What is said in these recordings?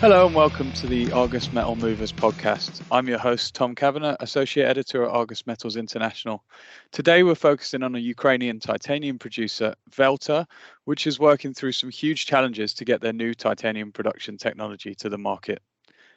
Hello and welcome to the Argus Metal Movers podcast. I'm your host, Tom Kavanagh, Associate Editor at Argus Metals International. Today we're focusing on a Ukrainian titanium producer, Velta, which is working through some huge challenges to get their new titanium production technology to the market.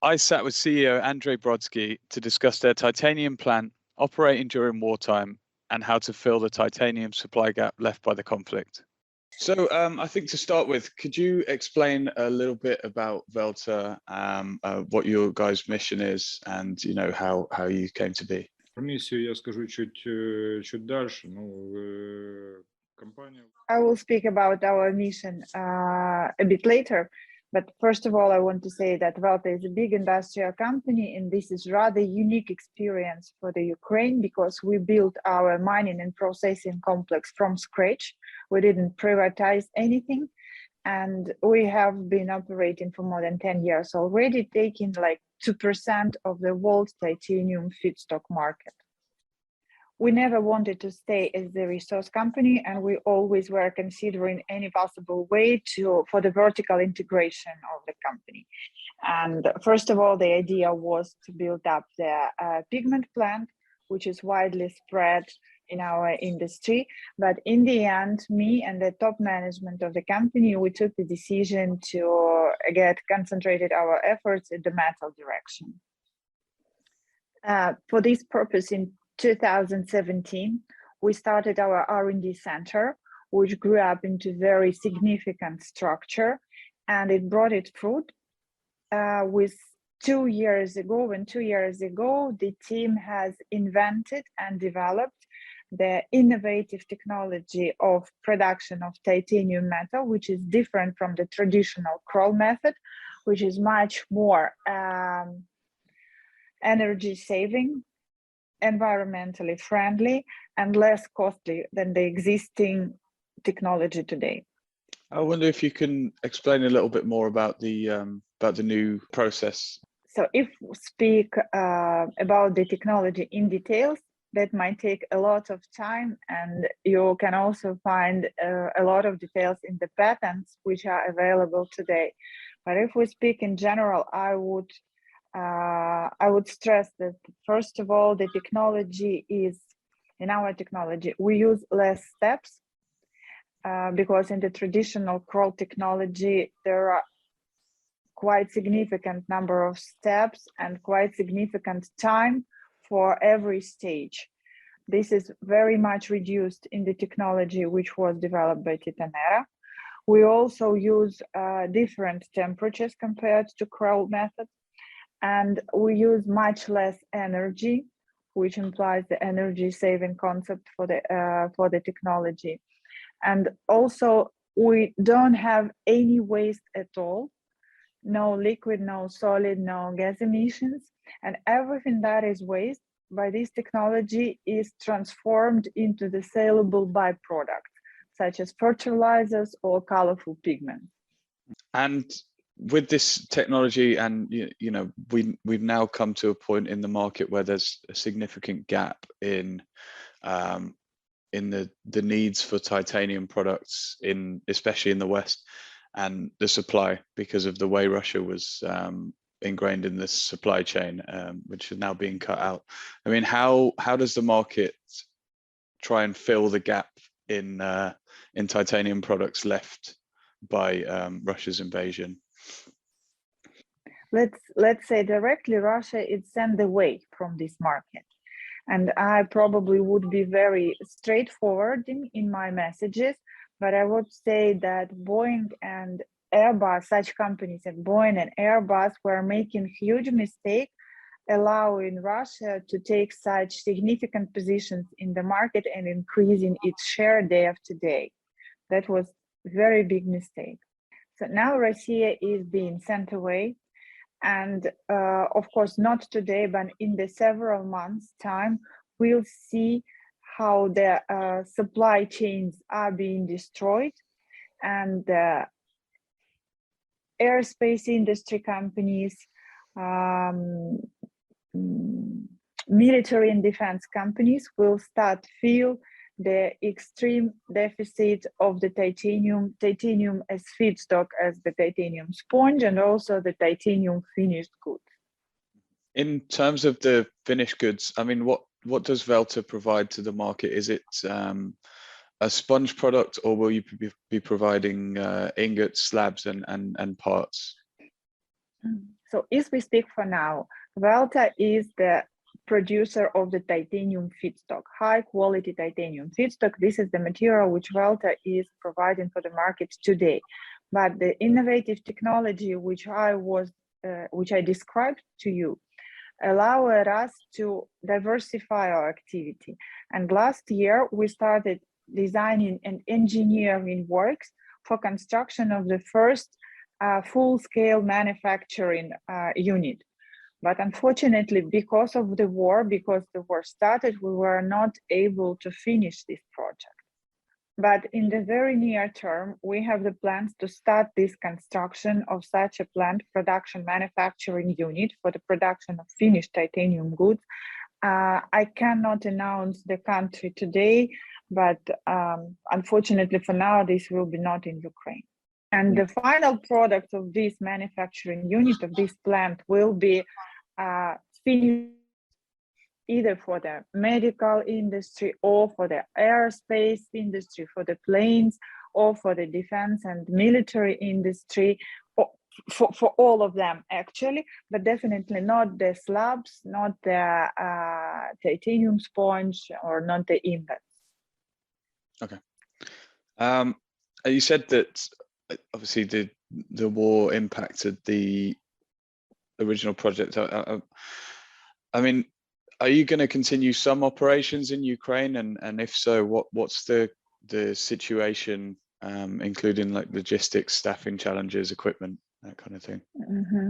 I sat with CEO Andrey Brodsky to discuss their titanium plant operating during wartime and how to fill the titanium supply gap left by the conflict. So I think to start with, could you explain a little bit about Velta, what your guys' mission is, and how you came to be? I will speak about our mission a bit later. But first of all, I want to say that Velta is a big industrial company, and this is rather unique experience for the Ukraine because we built our mining and processing complex from scratch. We didn't privatize anything, and we have been operating for more than 10 years already, taking like 2% of the world's titanium feedstock market. We never wanted to stay as the resource company, and we always were considering any possible way for the vertical integration of the company. And first of all, the idea was to build up the pigment plant, which is widely spread in our industry. But in the end, me and the top management of the company, we took the decision to concentrated our efforts in the metal direction. For this purpose, in 2017, we started our R&D center, which grew up into very significant structure, and it brought its fruit. When 2 years ago, the team has invented and developed the innovative technology of production of titanium metal, which is different from the traditional crawl method, which is much more energy saving, environmentally friendly, and less costly than the existing technology today. I wonder if you can explain a little bit more about the new process. So if we speak about the technology in details, that might take a lot of time, and you can also find a lot of details in the patents which are available today. But if we speak in general, I would stress that first of all, the technology is, in our technology, we use less steps because in the traditional crawl technology, there are quite significant number of steps and quite significant time for every stage. This is very much reduced in the technology which was developed by Titanera. We also use different temperatures compared to crawl method. And we use much less energy, which implies the energy saving concept for the technology. And also, we don't have any waste at all, no liquid, no solid, no gas emissions, and everything that is waste by this technology is transformed into the saleable byproduct, such as fertilizers or colorful pigments. And with this technology, and we've now come to a point in the market where there's a significant gap in the needs for titanium products especially in the West, and the supply because of the way Russia was ingrained in this supply chain, which is now being cut out. I mean, how does the market try and fill the gap in titanium products left by Russia's invasion? Let's say directly, Russia is sent away from this market, and I probably would be very straightforward in my messages, but I would say that Boeing and Airbus, such companies as Boeing and Airbus, were making huge mistake allowing Russia to take such significant positions in the market and increasing its share day after day. That was a very big mistake. So now Russia is being sent away, and of course not today, but in the several months time, we'll see how the supply chains are being destroyed, and aerospace industry companies, military and defense companies will start feel the extreme deficit of the titanium as feedstock, as the titanium sponge, and also the titanium finished goods. In terms of the finished goods, I mean, what does Velta provide to the market? Is it a sponge product, or will you be providing ingots, slabs, and parts? So as we speak for now, Velta is the producer of the titanium feedstock, high quality titanium feedstock. This is the material which Velta is providing for the market today. But the innovative technology which I described to you allowed us to diversify our activity. And last year we started designing and engineering works for construction of the first full-scale manufacturing unit. But unfortunately, because the war started, we were not able to finish this project. But in the very near term, we have the plans to start this construction of such a plant production manufacturing unit for the production of finished titanium goods. I cannot announce the country today, but unfortunately for now, this will be not in Ukraine. And the final product of this manufacturing unit, of this plant, will be finished either for the medical industry or for the aerospace industry, for the planes, or for the defense and military industry, for all of them actually, but definitely not the slabs, not the titanium sponge, or not the ingots. Okay. You said that obviously the war impacted the original project. I mean, are you going to continue some operations in Ukraine, and if so, what's the situation, including like logistics, staffing challenges, equipment, that kind of thing? Mm-hmm.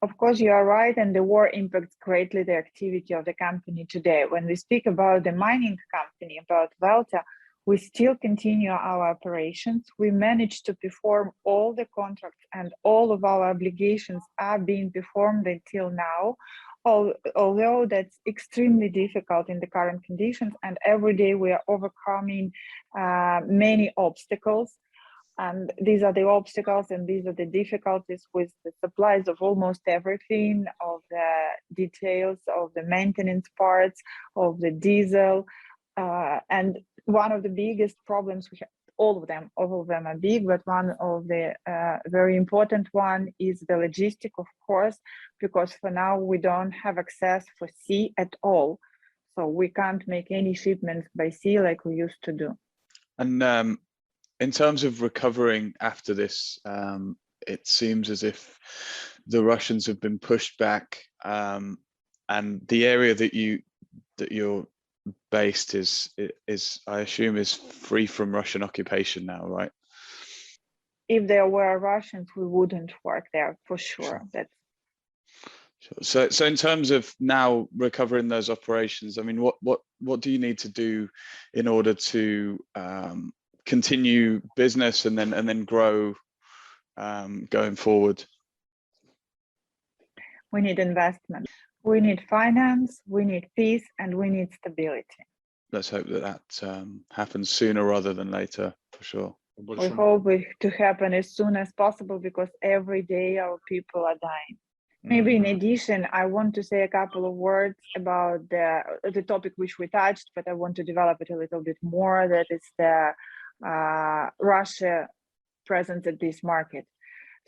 Of course, you are right, and the war impacts greatly the activity of the company today. When we speak about the mining company, about Velta, we still continue our operations. We managed to perform all the contracts, and all of our obligations are being performed until now. Although that's extremely difficult in the current conditions, and every day we are overcoming many obstacles. And these are the obstacles and these are the difficulties with the supplies of almost everything, of the details, of the maintenance parts, of the diesel. And one of the biggest problems we have, all of them are big, but one of the very important one is the logistic, of course, because for now we don't have access for sea at all. So we can't make any shipments by sea like we used to do. And in terms of recovering after this, it seems as if the Russians have been pushed back, and the area that you're based is I assume is free from Russian occupation now, right? If there were Russians, we wouldn't work there for sure. That's sure. So in terms of now recovering those operations, I mean, what do you need to do in order to continue business and then grow going forward? We need investment, we need finance, we need peace, and we need stability. Let's hope that happens sooner rather than later, for sure. We hope it to happen as soon as possible, because every day our people are dying. Maybe in addition, I want to say a couple of words about the topic which we touched, but I want to develop it a little bit more. That is the Russia presence at this market.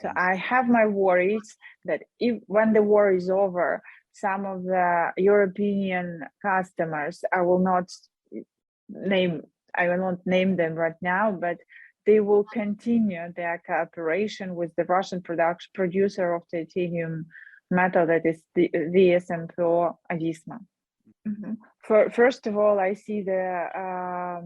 So I have my worries that when the war is over, some of the European customers, I will not name them right now, but they will continue their cooperation with the Russian producer of titanium metal, that is the VSMPO Avisma. First of all, I see the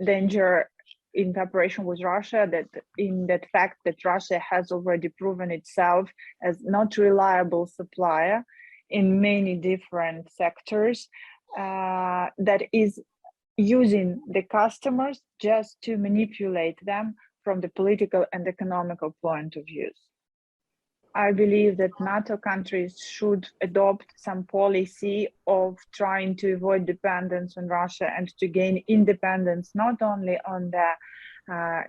danger in cooperation with Russia, that in that fact that Russia has already proven itself as not reliable supplier in many different sectors, that is using the customers just to manipulate them from the political and economical point of view. I believe that NATO countries should adopt some policy of trying to avoid dependence on Russia and to gain independence not only on the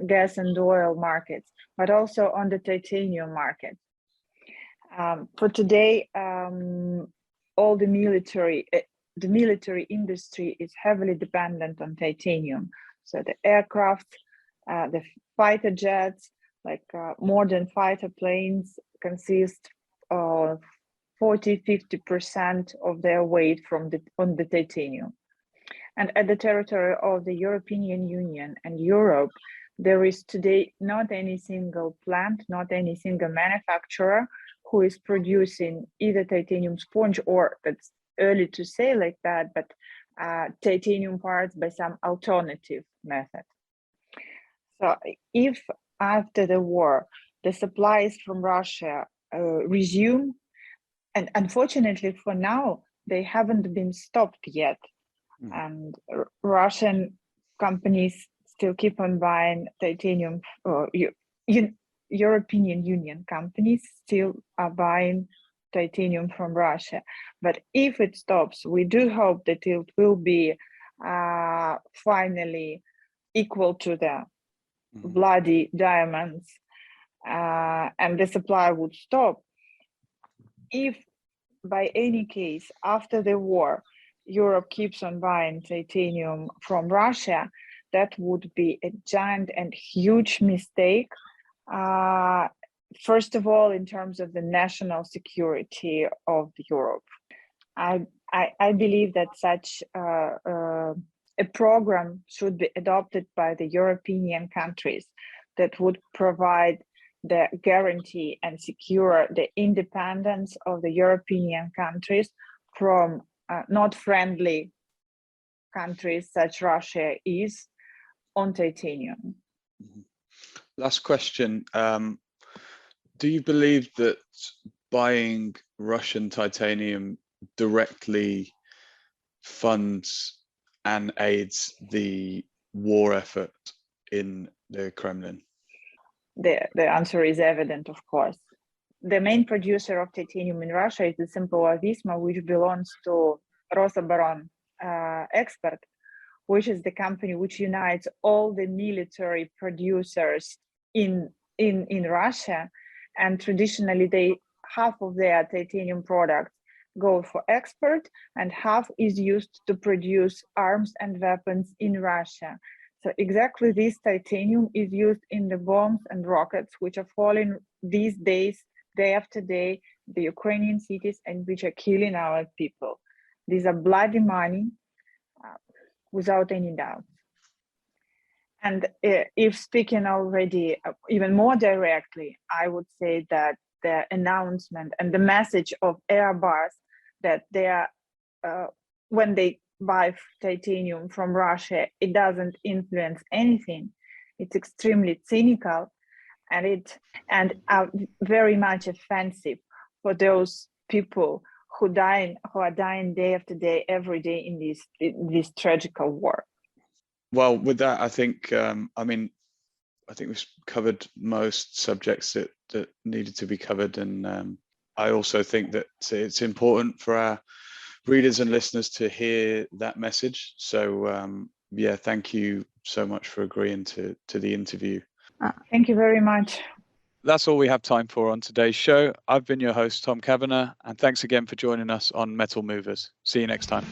gas and oil markets, but also on the titanium market. For today, all the military industry is heavily dependent on titanium. So the aircraft, the fighter jets, like modern fighter planes consist of 40–50% of their weight on the titanium. And at the territory of the European Union and Europe, there is today not any single plant, not any single manufacturer who is producing either titanium sponge, or that's early to say like that, but titanium parts by some alternative method. So if after the war, the supplies from Russia resume, and unfortunately for now, they haven't been stopped yet. And Russian companies still keep on buying titanium, or European Union companies still are buying titanium from Russia. But if it stops, we do hope that it will be finally equal to the bloody diamonds, and the supply would stop. If by any case, after the war, Europe keeps on buying titanium from Russia, that would be a giant and huge mistake. First of all, in terms of the national security of Europe. I believe that such a program should be adopted by the European countries that would provide the guarantee and secure the independence of the European countries from not friendly countries such Russia is on titanium. Last question. Do you believe that buying Russian titanium directly funds and aids the war effort in the Kremlin? The answer is evident, of course. The main producer of titanium in Russia is the Simple Visma, which belongs to Rosaboron Expert, which is the company which unites all the military producers in Russia. And traditionally, half of their titanium products go for export, and half is used to produce arms and weapons in Russia. So exactly this titanium is used in the bombs and rockets which are falling these days, day after day, the Ukrainian cities, and which are killing our people. These are bloody money, without any doubt. And if speaking already even more directly, I would say that the announcement and the message of Airbus that they are, when they buy titanium from Russia, it doesn't influence anything. It's extremely cynical, and very much offensive for those people who are dying day after day, every day in this tragical war. Well, with that, I think we've covered most subjects that needed to be covered, and I also think that it's important for our readers and listeners to hear that message. So yeah, thank you so much for agreeing to the interview. Thank you very much. That's all we have time for on today's show. I've been your host, Tom Kavanagh, and thanks again for joining us on Metal Movers. See you next time.